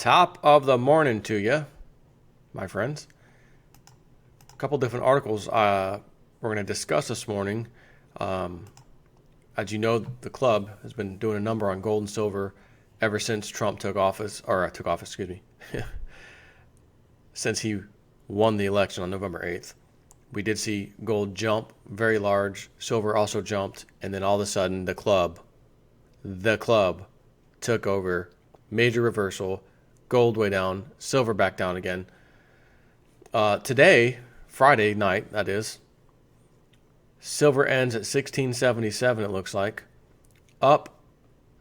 Top of the morning to you, my friends. A couple different articles we're going to discuss this morning. As you know, the club has been doing a number on gold and silver ever since Trump took office, since he won the election on November 8th. We did see gold jump very large, silver also jumped, and then all of a sudden the club took over, major reversal, gold way down, silver back down again. Today, Friday night, that is, silver ends at 1677, it looks like, up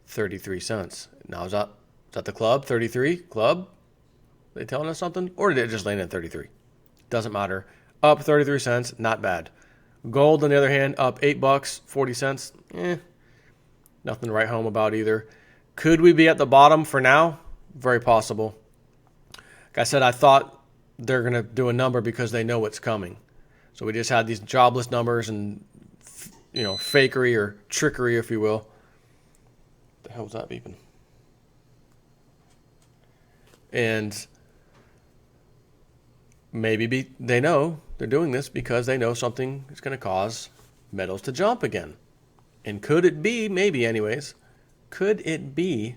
33 cents. Now, is that the club, 33? Club? They telling us something? Or did it just land at 33? Doesn't matter. Up 33 cents, not bad. Gold, on the other hand, up $8, 40 cents. Nothing to write home about either. Could we be at the bottom for now? Very possible. Like I said, I thought they're going to do a number because they know what's coming. So we just had these jobless numbers and, fakery or trickery, if you will. What the hell was that beeping? And maybe they know they're doing this because they know something is going to cause metals to jump again. And could it be, maybe anyways, could it be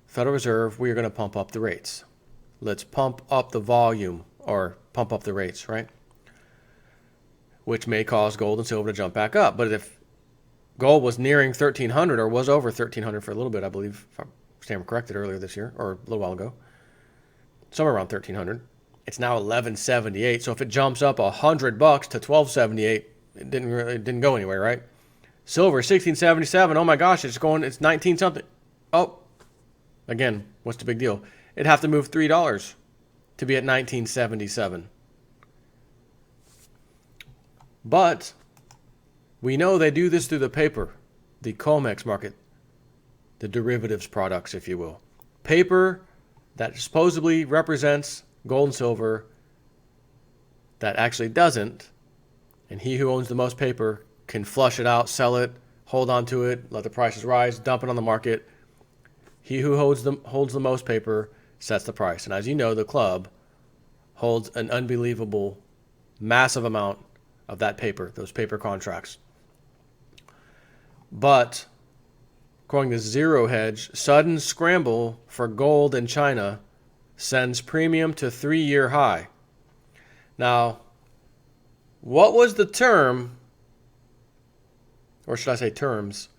Federal Reserve, we are going to pump up the rates. Let's pump up the volume or pump up the rates, right? Which may cause gold and silver to jump back up. But if gold was nearing 1,300 or was over 1,300 for a little bit, I believe, if I stand corrected earlier this year or a little while ago, somewhere around 1,300. It's now 1178. So if it jumps up $100 to 1278, it didn't go anywhere, right? Silver 1677. Oh my gosh, it's 19 something. Oh, again, what's the big deal? It'd have to move $3 to be at 1977. But we know they do this through the paper, the COMEX market, the derivatives products, if you will. Paper that supposedly represents gold and silver that actually doesn't. And he who owns the most paper can flush it out, sell it, hold on to it, let the prices rise, dump it on the market. He who holds the most paper sets the price. And as you know, the club holds an unbelievable, massive amount of that paper, those paper contracts. But according to Zero Hedge, sudden scramble for gold in China sends premium to 3-year high. Now, what was the term, or should I say terms,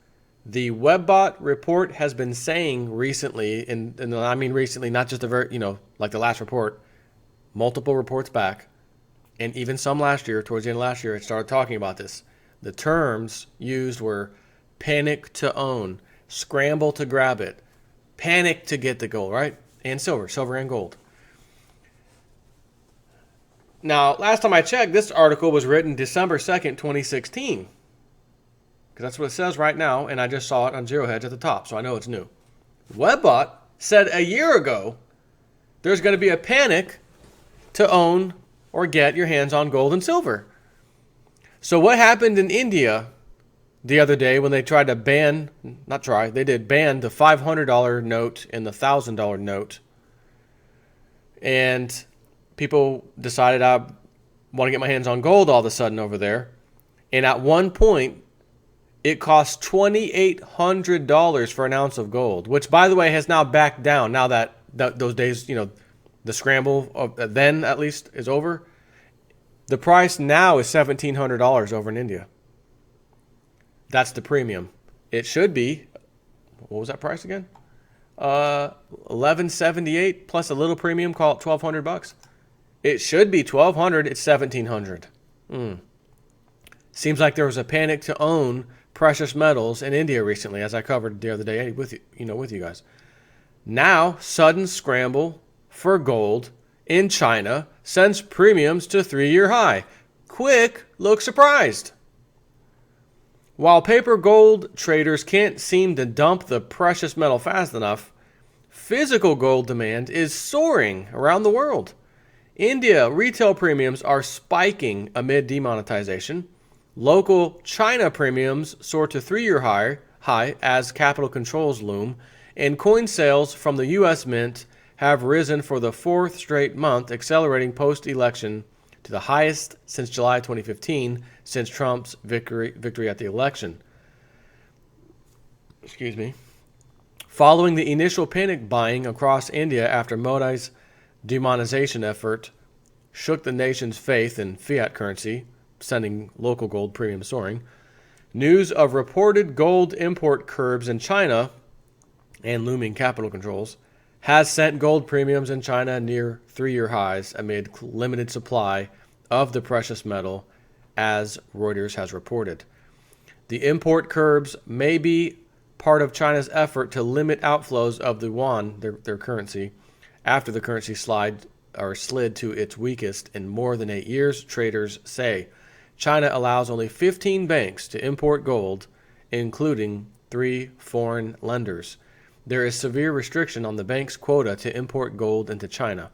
the Webbot report has been saying recently, and I mean recently, not just like the last report, multiple reports back, and even some last year, towards the end of last year, it started talking about this. The terms used were panic to own, scramble to grab it, panic to get the gold, right? And silver and gold. Now, last time I checked, this article was written December 2nd, 2016. Because that's what it says right now, and I just saw it on Zero Hedge at the top, so I know it's new. Webbot said a year ago there's going to be a panic to own or get your hands on gold and silver. So what happened in India the other day when they tried to ban the $500 note and the $1,000 note? And people decided I want to get my hands on gold all of a sudden over there. And at one point, it cost $2,800 for an ounce of gold, which, by the way, has now backed down now that those days, the scramble of then at least is over. The price now is $1,700 over in India. That's the premium. It should be, what was that price again? $1,178 plus a little premium, call it $1,200. It should be $1,200. It's $1,700. Seems like there was a panic to own precious metals in India recently, as I covered the other day with you guys. Now, sudden scramble for gold in China sends premiums to 3-year high. Quick, look surprised. While paper gold traders can't seem to dump the precious metal fast enough, physical gold demand is soaring around the world. India retail premiums are spiking amid demonetization. Local China premiums soar to 3-year high as capital controls loom. And coin sales from the U.S. Mint have risen for the fourth straight month, accelerating post-election to the highest since July 2015, since Trump's victory at the election. Excuse me. Following the initial panic buying across India after Modi's demonetization effort shook the nation's faith in fiat currency, sending local gold premium soaring, news of reported gold import curbs in China and looming capital controls has sent gold premiums in China near 3-year highs amid limited supply of the precious metal, as Reuters has reported. The import curbs may be part of China's effort to limit outflows of the yuan, their currency, after the currency slid to its weakest in more than 8 years, traders say. China allows only 15 banks to import gold, including 3 foreign lenders. There is severe restriction on the bank's quota to import gold into China.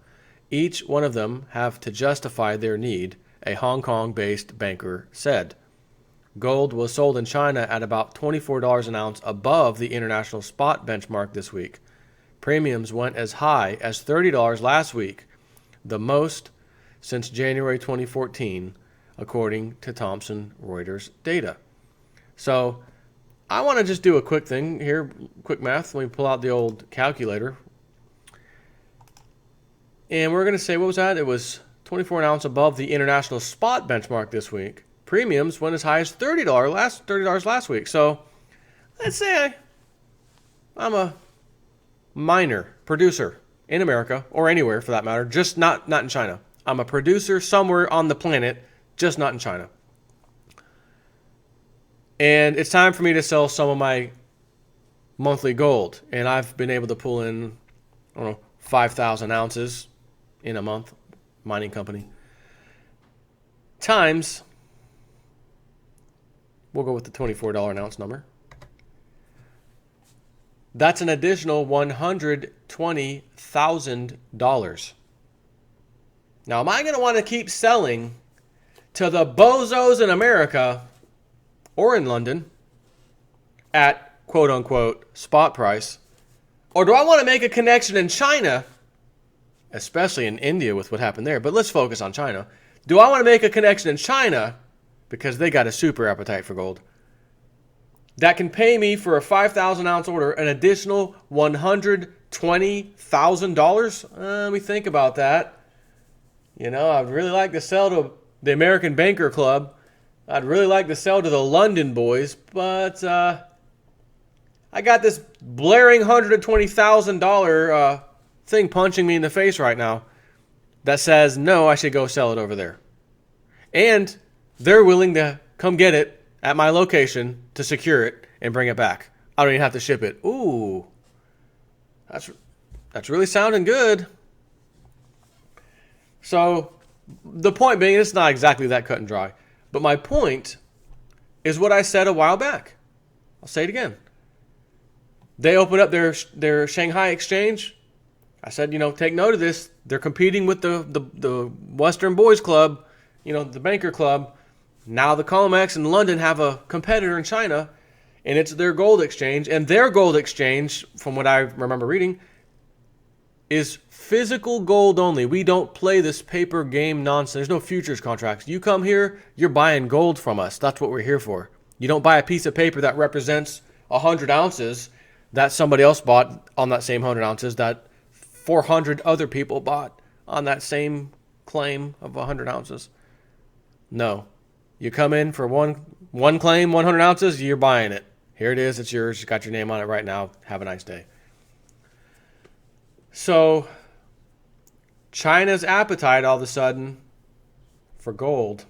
Each one of them have to justify their need, a Hong Kong-based banker said. Gold was sold in China at about $24 an ounce above the international spot benchmark this week. Premiums went as high as $30 last week, the most since January 2014, according to Thomson Reuters data. So I want to just do a quick thing here, quick math. Let me pull out the old calculator. And we're going to say, what was that? It was 24 an ounce above the international spot benchmark this week. Premiums went as high as $30 last week. So let's say I'm a miner, producer in America, or anywhere for that matter, just not in China. I'm a producer somewhere on the planet, just not in China. And it's time for me to sell some of my monthly gold. And I've been able to pull in, 5,000 ounces in a month, mining company. Times, we'll go with the $24 an ounce number. That's an additional $120,000. Now, am I going to want to keep selling to the bozos in America or in London at quote-unquote spot price? Or do I want to make a connection in China, especially in India with what happened there? But let's focus on China. Do I want to make a connection in China because they got a super appetite for gold that can pay me for a 5,000 ounce order an additional $120,000? Let me think about that. I'd really like to sell to the American Banker Club. I'd really like to sell to the London boys, but I got this blaring $120,000 thing punching me in the face right now that says, no, I should go sell it over there. And they're willing to come get it at my location to secure it and bring it back. I don't even have to ship it. Ooh, that's really sounding good. So the point being, it's not exactly that cut and dry. But my point is what I said a while back. I'll say it again. They opened up their Shanghai exchange. I said, take note of this. They're competing with the Western Boys Club, the Banker Club. Now the COMEX in London have a competitor in China, and it's their gold exchange. And their gold exchange, from what I remember reading, is physical gold only. We don't play this paper game nonsense. There's no futures contracts. You come here, you're buying gold from us. That's what we're here for. You don't buy a piece of paper that represents 100 ounces that somebody else bought on that same 100 ounces that 400 other people bought on that same claim of 100 ounces. No. You come in for one claim, 100 ounces, you're buying it. Here it is, it's yours. You got your name on it right now. Have a nice day. So, China's appetite all of a sudden for gold,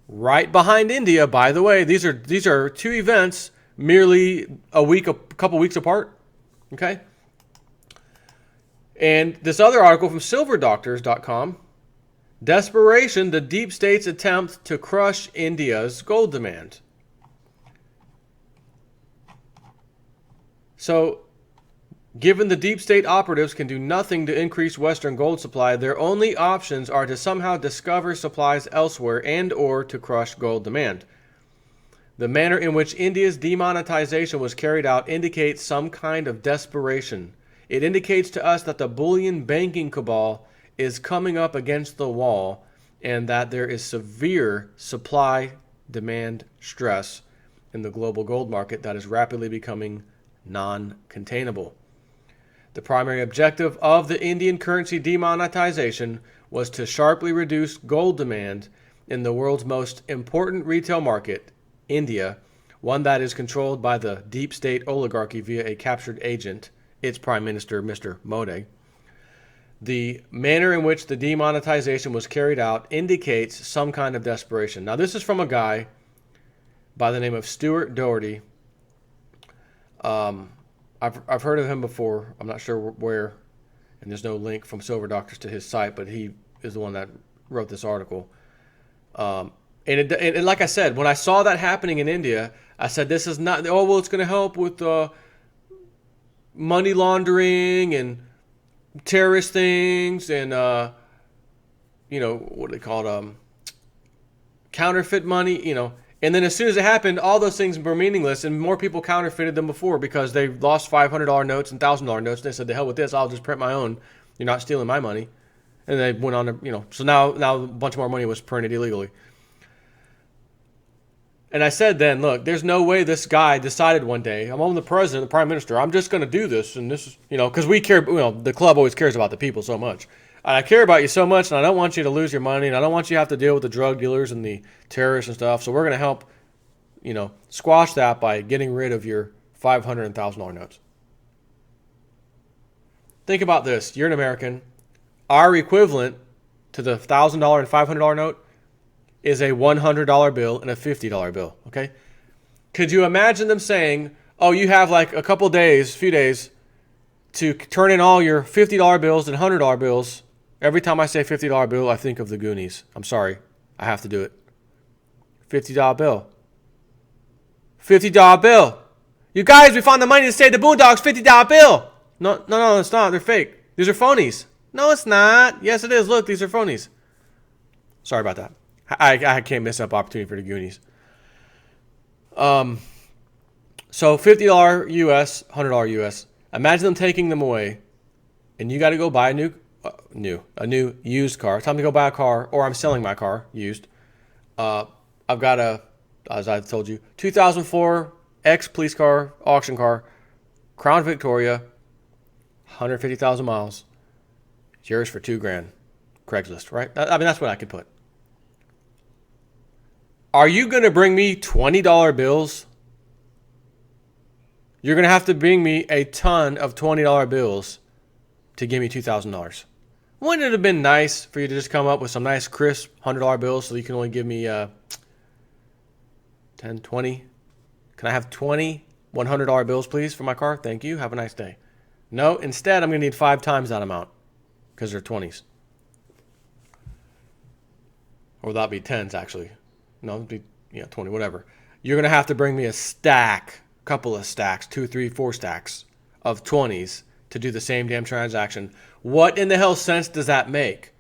right behind India, by the way. These are two events merely a couple weeks apart. Okay? And this other article from silverdoctors.com, desperation, the deep state's attempt to crush India's gold demand. So, given the deep state operatives can do nothing to increase Western gold supply, their only options are to somehow discover supplies elsewhere and or to crush gold demand. The manner in which India's demonetization was carried out indicates some kind of desperation. It indicates to us that the bullion banking cabal is coming up against the wall and that there is severe supply-demand stress in the global gold market that is rapidly becoming non-containable. The primary objective of the Indian currency demonetization was to sharply reduce gold demand in the world's most important retail market, India, one that is controlled by the deep state oligarchy via a captured agent, its Prime Minister, Mr. Modi. The manner in which the demonetization was carried out indicates some kind of desperation. Now, this is from a guy by the name of Stuart Doherty. I've heard of him before. I'm not sure where, and there's no link from Silver Doctors to his site, but he is the one that wrote this article. And like I said, when I saw that happening in India, I said, this is not, oh, well, it's going to help with money laundering and terrorist things and, what do they call it, counterfeit money, And then as soon as it happened, all those things were meaningless, and more people counterfeited them before because they lost $500 notes and $1,000 notes. And they said, "The hell with this! I'll just print my own. You're not stealing my money." And they went on to, So now a bunch more money was printed illegally. And I said then, look, there's no way this guy decided one day, I'm the president, the prime minister, I'm just going to do this, and this is, because we care. The club always cares about the people so much. I care about you so much, and I don't want you to lose your money, and I don't want you to have to deal with the drug dealers and the terrorists and stuff. So we're going to help, squash that by getting rid of your $500 and $1,000 notes. Think about this. You're an American. Our equivalent to the $1,000 and $500 note is a $100 bill and a $50 bill. Okay? Could you imagine them saying, "Oh, you have like a few days, to turn in all your $50 bills and $100 bills"? Every time I say $50 bill, I think of the Goonies. I'm sorry. I have to do it. $50 bill. $50 bill. You guys, we found the money to save the Boondocks. $50 bill. No, it's not. They're fake. These are phonies. No, it's not. Yes, it is. Look, these are phonies. Sorry about that. I can't miss up opportunity for the Goonies. So $50 US, $100 US. Imagine them taking them away, and you got to go buy a new used car. Time to go buy a car, or I'm selling my car used. I've got as I've told you, 2004 ex-police car, auction car, Crown Victoria, 150,000 miles. It's yours for $2,000. Craigslist, right? I mean, that's what I could put. Are you going to bring me $20 bills? You're going to have to bring me a ton of $20 bills to give me $2,000. Wouldn't it have been nice for you to just come up with some nice, crisp $100 bills so you can only give me 10, 20? Can I have 20 $100 bills, please, for my car? Thank you. Have a nice day. No, instead, I'm going to need 5 times that amount because they're 20s. Or that'd be 10s, actually. No, it'd be 20, whatever. You're going to have to bring me a couple of stacks, 2, 3, 4 stacks of 20s to do the same damn transaction. What in the hell sense does that make?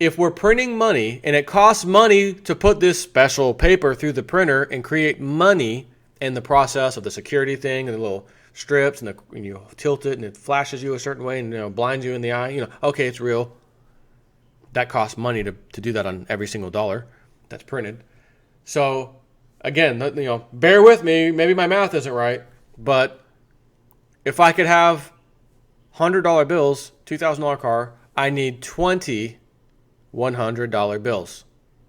If we're printing money and it costs money to put this special paper through the printer and create money in the process of the security thing and the little strips and you tilt it and it flashes you a certain way and blinds you in the eye, okay, it's real. That costs money to do that on every single dollar that's printed. So again, bear with me. Maybe my math isn't right, but if I could have $100 bills, $2,000 car, I need 20 $100 bills.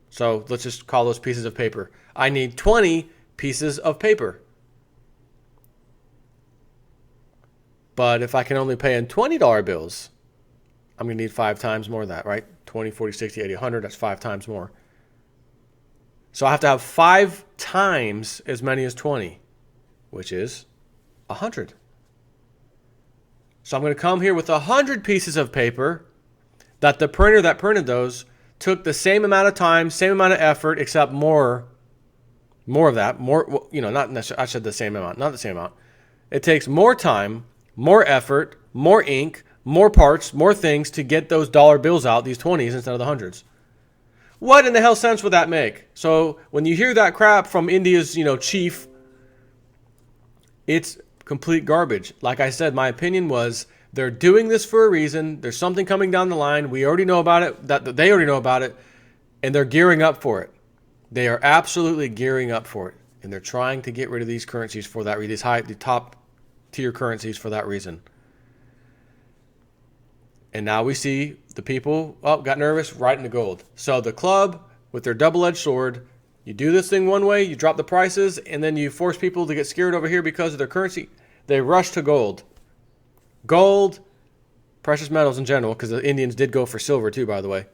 So let's just call those pieces of paper. I need 20 pieces of paper. But if I can only pay in $20 bills, I'm going to need 5 times more of that, right? 20, 40, 60, 80, 100, that's 5 times more. So I have to have 5 times as many as 20, which is 100. So I'm going to come here with 100 pieces of paper that the printer that printed those took the same amount of time, same amount of effort, except more of that. Not necessarily, I said the same amount, not the same amount. It takes more time, more effort, more ink, more parts, more things to get those dollar bills out, these 20s instead of the hundreds. What in the hell sense would that make? So when you hear that crap from India's, chief, it's complete garbage. Like I said, my opinion was they're doing this for a reason. There's something coming down the line. We already know about it. That they already know about it, and they're gearing up for it. They are absolutely gearing up for it, and they're trying to get rid of these currencies for that reason. The top tier currencies for that reason. And now we see the people got nervous, right into gold. So the club with their double-edged sword, you do this thing one way, you drop the prices, and then you force people to get scared over here because of their currency. They rush to gold. Gold, precious metals in general, because the Indians did go for silver too, by the way.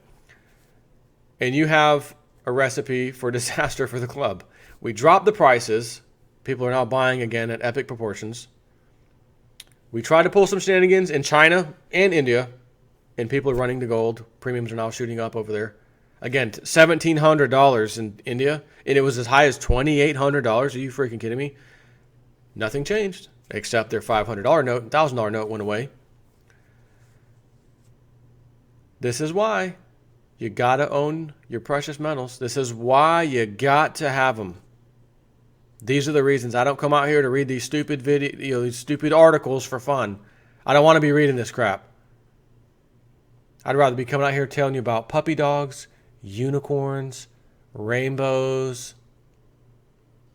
And you have a recipe for disaster for the club. We drop the prices. People are now buying again at epic proportions. We try to pull some shenanigans in China and India, and people are running to gold. Premiums are now shooting up over there. Again, $1,700 in India, and it was as high as $2,800. Are you freaking kidding me? Nothing changed, except their $500 note, $1,000 note went away. This is why you got to own your precious metals. This is why you got to have them. These are the reasons. I don't come out here to read these stupid these stupid articles for fun. I don't want to be reading this crap. I'd rather be coming out here telling you about puppy dogs, unicorns, rainbows,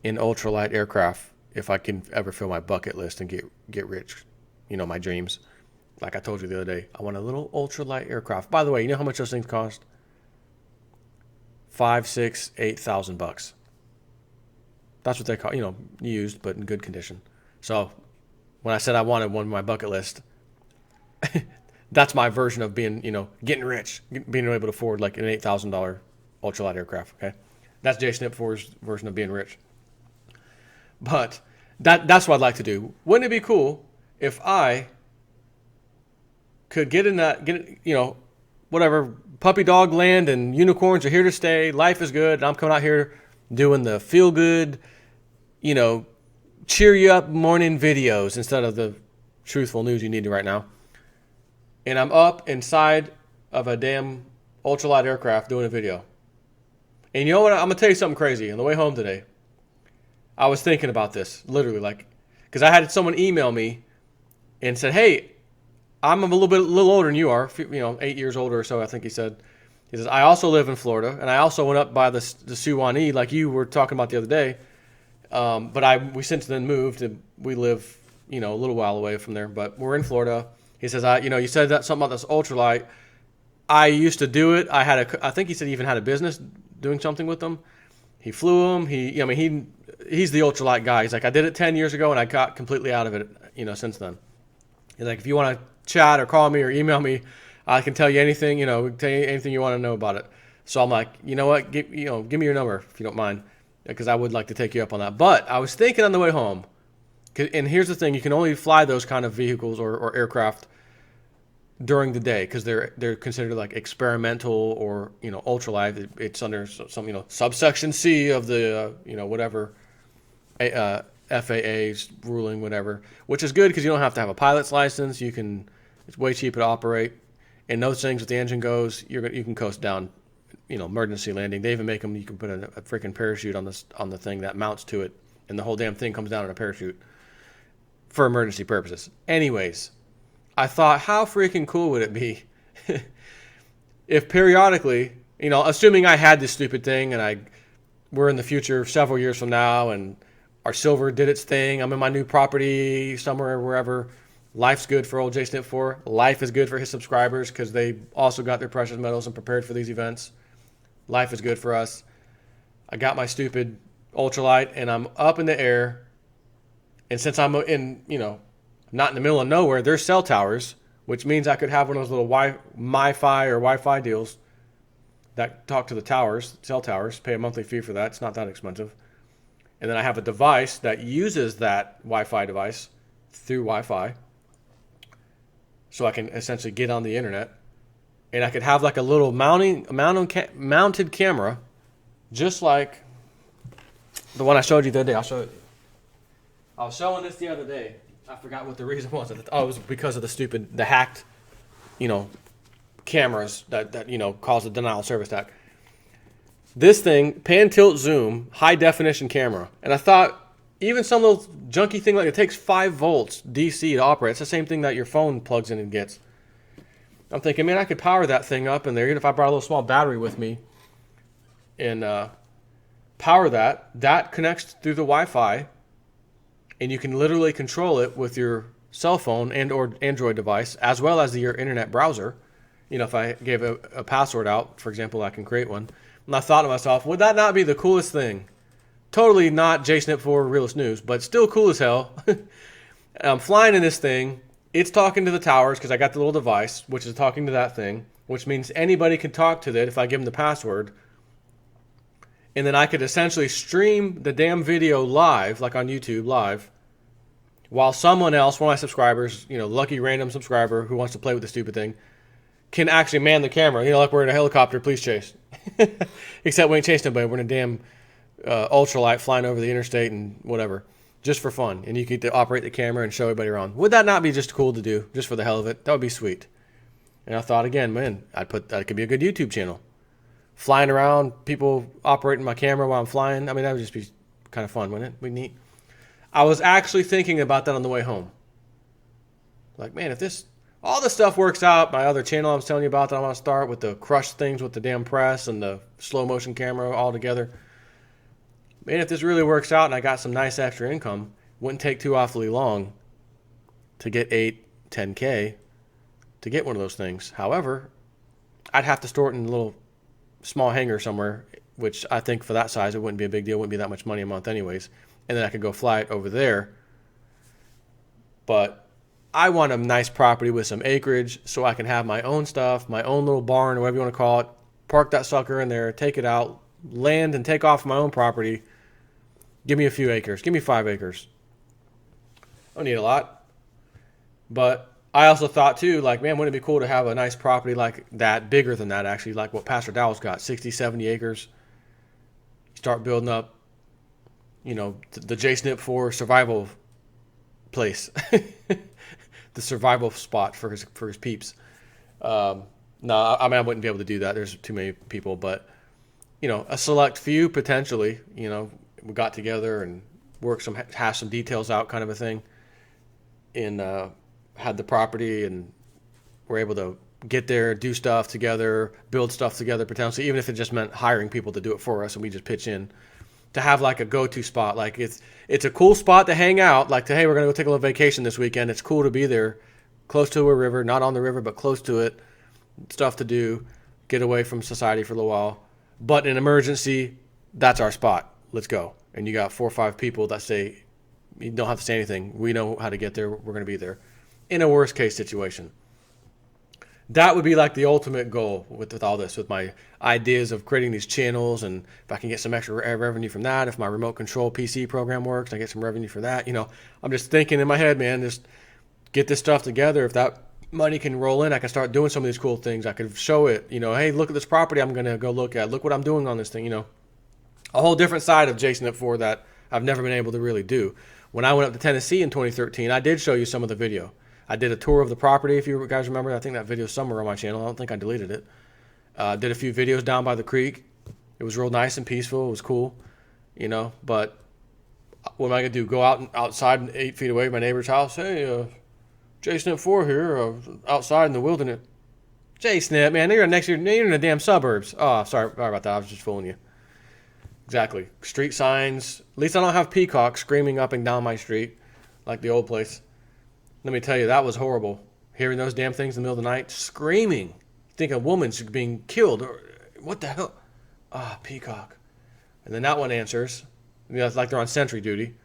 and ultralight aircraft. If I can ever fill my bucket list and get rich, my dreams. Like I told you the other day, I want a little ultralight aircraft. By the way, you know how much those things cost? $5,000, $6,000, $8,000. That's what they call, used but in good condition. So when I said I wanted one on my bucket list, that's my version of being, getting rich, being able to afford like an $8,000 ultralight aircraft. Okay, that's Jason Ipfor's version of being rich. But that's what I'd like to do. Wouldn't it be cool if I could get whatever, puppy dog land and unicorns are here to stay. Life is good. And I'm coming out here doing the feel good, cheer you up morning videos instead of the truthful news you need right now. And I'm up inside of a damn ultralight aircraft doing a video. And you know what? I'm going to tell you something crazy. On the way home today, I was thinking about this, literally, because I had someone email me and said, hey, I'm a little older than you are, 8 years older or so, I think he said. He says, I also live in Florida, and I also went up by the Suwannee, like you were talking about the other day. But we since then moved, and we live, a little while away from there, but we're in Florida. He says, you said that something about this ultralight. I used to do it. I think he said he even had a business doing something with them. He flew them. He's the ultralight guy. He's like, I did it 10 years ago, and I got completely out of it, since then. He's like, if you want to chat or call me or email me, I can tell you anything, tell you anything you want to know about it. So I'm like, you know what, give me your number if you don't mind, because I would like to take you up on that. But I was thinking on the way home, and here's the thing, you can only fly those kind of vehicles or aircraft during the day because they're considered like experimental or ultralight. It's under some subsection C of the whatever FAA's ruling, whatever, which is good because you don't have to have a pilot's license. It's way cheaper to operate, and those things, if the engine goes, you can coast down, emergency landing. They even make them. You can put a freaking parachute on the thing that mounts to it, and the whole damn thing comes down in a parachute for emergency purposes. Anyways, I thought, how freaking cool would it be if periodically, assuming I had this stupid thing and we're in the future several years from now and our silver did its thing, I'm in my new property somewhere, wherever, life's good for old Jason Ipfor. Life is good for his subscribers because they also got their precious metals and prepared for these events. Life is good for us. I got my stupid ultralight and I'm up in the air. And since I'm in, not in the middle of nowhere, there's cell towers, which means I could have one of those little MiFi or Wi-Fi deals that talk to the towers, cell towers, pay a monthly fee for that. It's not that expensive. And then I have a device that uses that Wi-Fi device through Wi-Fi. So I can essentially get on the internet. And I could have like a little mounted camera, just like the one I showed you the other day. I'll show it. I was showing this the other day. I forgot what the reason was. Oh, it was because of the hacked, cameras that caused a denial of service attack. This thing, pan, tilt, zoom, high definition camera. And I thought, even some little junky thing like it takes 5 volts DC to operate. It's the same thing that your phone plugs in and gets. I'm thinking, man, I could power that thing up in there, even if I brought a little small battery with me and power that. That connects through the Wi-Fi, and you can literally control it with your cell phone and or Android device, as well as your internet browser. If I gave a password out, for example, I can create one. And I thought to myself, would that not be the coolest thing? Totally not JSNP4 Realist News, but still cool as hell. I'm flying in this thing. It's talking to the towers because I got the little device, which is talking to that thing, which means anybody can talk to it if I give them the password. And then I could essentially stream the damn video live, like on YouTube live, while someone else, one of my subscribers, lucky random subscriber who wants to play with the stupid thing, can actually man the camera. Like we're in a helicopter police chase. Except we ain't chasing nobody. We're in a damn ultralight flying over the interstate and whatever. Just for fun. And you get to operate the camera and show everybody around. Would that not be just cool to do? Just for the hell of it? That would be sweet. And I thought again, man, that could be a good YouTube channel. Flying around, people operating my camera while I'm flying. I mean, that would just be kind of fun, wouldn't it? Be neat. I was actually thinking about that on the way home. Like, man, if all this stuff works out, my other channel I was telling you about that I want to start with the crush things with the damn press and the slow motion camera all together. Man, if this really works out and I got some nice extra income, wouldn't take too awfully long to get 10K to get one of those things. However, I'd have to store it in a little small hangar somewhere, which I think for that size, it wouldn't be a big deal. It wouldn't be that much money a month anyways. And then I could go fly it over there. But I want a nice property with some acreage so I can have my own stuff, my own little barn, or whatever you want to call it, park that sucker in there, take it out, land and take off my own property. Give me a few acres. Give me 5 acres. I don't need a lot. But I also thought too, like, man, wouldn't it be cool to have a nice property like that, bigger than that actually, like what Pastor Dowell's got, 60, 70 acres. Start building up, the JSNP4 survival place. The survival spot for his peeps. No, I mean, I wouldn't be able to do that. There's too many people, but a select few potentially. We got together and hash some details out, kind of a thing, and had the property and were able to get there, do stuff together, build stuff together potentially, even if it just meant hiring people to do it for us and we just pitch in. To have like a go-to spot, like it's a cool spot to hang out. Like hey, we're gonna go take a little vacation this weekend. It's cool to be there, close to a river, not on the river, but close to it. Stuff to do, get away from society for a little while. But in emergency, that's our spot. Let's go. And you got 4 or 5 people that say, you don't have to say anything. We know how to get there. We're gonna be there. In a worst case situation. That would be like the ultimate goal with all this, with my ideas of creating these channels, and if I can get some extra revenue from that, if my remote control PC program works, I get some revenue for that. I'm just thinking in my head, man, just get this stuff together. If that money can roll in, I can start doing some of these cool things. I could show it, hey, look at this property I'm going to go look at. Look what I'm doing on this thing, A whole different side of JSNP4 that I've never been able to really do. When I went up to Tennessee in 2013, I did show you some of the video. I did a tour of the property, if you guys remember. I think that video's somewhere on my channel. I don't think I deleted it. Did a few videos down by the creek. It was real nice and peaceful. It was cool, But what am I going to do? Go outside 8 feet away from my neighbor's house? Hey, JSNP4 here, outside in the wilderness. JSNP, man, you're in the damn suburbs. Oh, sorry about that. I was just fooling you. Exactly. Street signs. At least I don't have peacocks screaming up and down my street like the old place. Let me tell you, that was horrible. Hearing those damn things in the middle of the night, screaming. Think a woman's being killed. Or what the hell? Peacock. And then that one answers. It's like they're on sentry duty.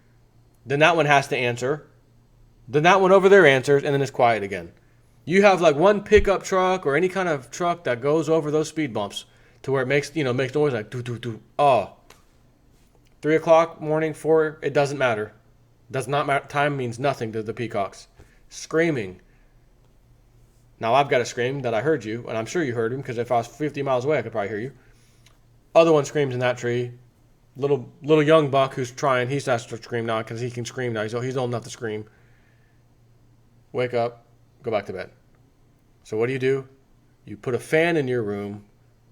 Then that one has to answer. Then that one over there answers, and then it's quiet again. You have like one pickup truck or any kind of truck that goes over those speed bumps to where it makes noise like doo doo doo. 3 o'clock morning, 4, it doesn't matter. Does not matter. Time means nothing to the peacocks. Screaming. Now I've got to scream that I heard you, and I'm sure you heard him, because if I was 50 miles away, I could probably hear you. Other one screams in that tree. Little young buck who's trying, he has to scream now because he can scream now. He's old enough to scream. Wake up, go back to bed. So what do? You put a fan in your room,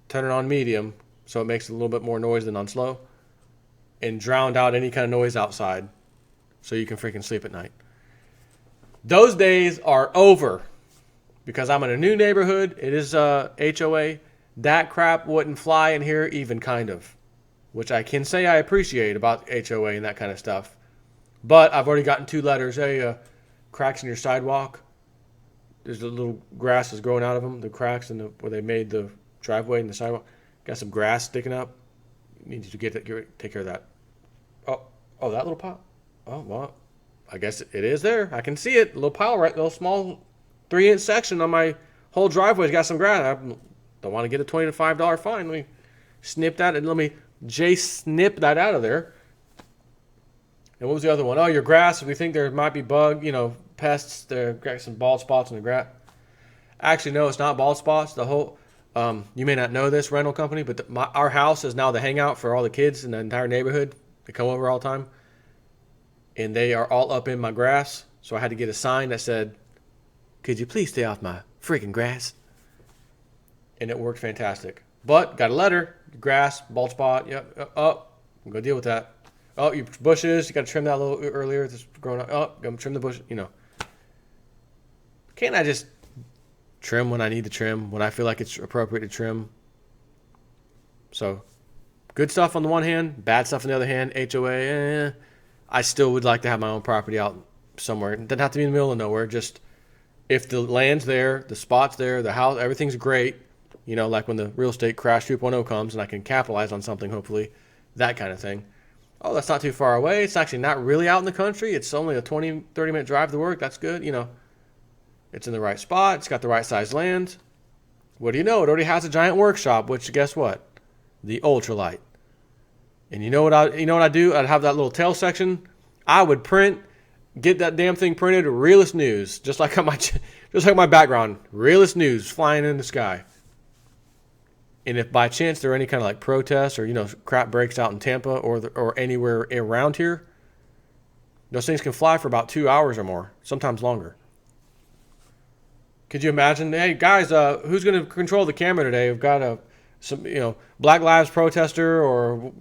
turn it on medium, so it makes a little bit more noise than on slow, and drowned out any kind of noise outside, so you can freaking sleep at night. Those days are over, because I'm in a new neighborhood. It is HOA. That crap wouldn't fly in here even kind of, which I can say I appreciate about HOA and that kind of stuff. But I've already gotten 2 letters. Hey, cracks in your sidewalk. There's a little grass is growing out of them. The cracks where they made the driveway and the sidewalk. Got some grass sticking up. You need to take care of that. Oh, that little pile. Oh, well, I guess it is there. I can see it. A little pile, right? A little small 3-inch section on my whole driveway's got some grass. I don't want to get a $20 to $5 fine. Let me snip that and let me snip that out of there. And what was the other one? Oh, your grass. If we think there might be pests, there got some bald spots in the grass. Actually, no, it's not bald spots. The whole, you may not know this rental company, but our house is now the hangout for all the kids in the entire neighborhood. They come over all the time, and they are all up in my grass. So I had to get a sign that said, "Could you please stay off my freaking grass?" And it worked fantastic. But got a letter, grass, bald spot. Yep. I'm gonna deal with that. Oh, your bushes, you got to trim that a little earlier. It's growing up. Oh, gonna trim the bush. Can't I just trim when I need to trim, when I feel like it's appropriate to trim? So, good stuff on the one hand, bad stuff on the other hand. HOA, I still would like to have my own property out somewhere. It doesn't have to be in the middle of nowhere. Just if the land's there, the spot's there, the house, everything's great. Like when the real estate crash 2.0 comes and I can capitalize on something, hopefully, that kind of thing. Oh, that's not too far away. It's actually not really out in the country. It's only a 20, 30-minute drive to work. That's good. It's in the right spot. It's got the right size land. What do you know? It already has a giant workshop, which guess what? The ultralight. And you know what I do? I'd have that little tail section. I would get that damn thing printed, Realist News, just like my background, Realist News flying in the sky. And if by chance there are any kind of protests or crap breaks out in Tampa or anywhere around here, those things can fly for about 2 hours or more, sometimes longer. Could you imagine? Hey guys, who's going to control the camera today? We've got some Black Lives protester or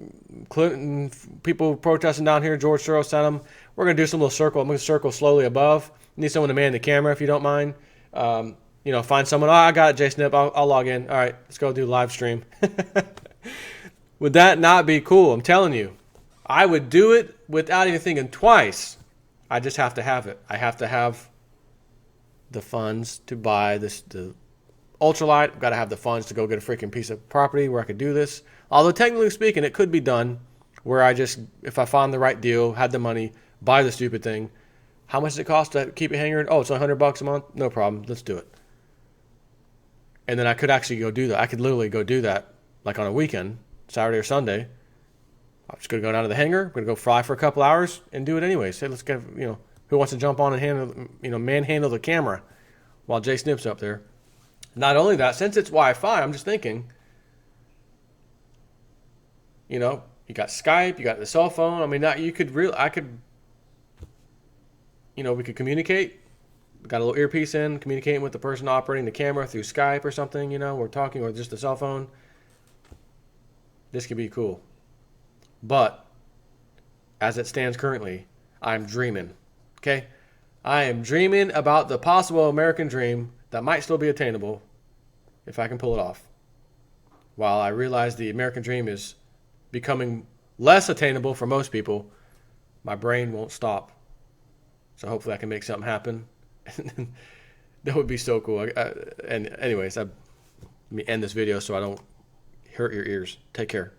Clinton people protesting down here. George Soros sent them. We're going to do some little circle. I'm going to circle slowly above. Need someone to man the camera if you don't mind. Find someone. Oh, I got it, Jay Snip. I'll log in. All right, let's go do live stream. Would that not be cool? I'm telling you. I would do it without even thinking twice. I just have to have it. I have to have the funds to buy the ultralight. I've got to have the funds to go get a freaking piece of property where I could do this. Although technically speaking, it could be done where if I found the right deal, had the money, buy the stupid thing. How much does it cost to keep it hanging? Oh, it's $100 a month. No problem. Let's do it. And then I could actually go do that. I could literally go do that on a weekend, Saturday or Sunday. I'm just going to go down to the hangar. I'm going to go fly for a couple hours and do it anyways. Hey, let's get, who wants to jump on and manhandle the camera while Jay Snip's up there. Not only that, since it's Wi-Fi, I'm just thinking, you got Skype, you got the cell phone. I mean, we could communicate. Got a little earpiece in, communicating with the person operating the camera through Skype or something, we're talking, or just the cell phone. This could be cool. But as it stands currently, I'm dreaming. Okay? I am dreaming about the possible American dream that might still be attainable if I can pull it off. While I realize the American dream is becoming less attainable for most people, my brain won't stop. So hopefully I can make something happen. That would be so cool. And anyways, let me end this video so I don't hurt your ears. Take care.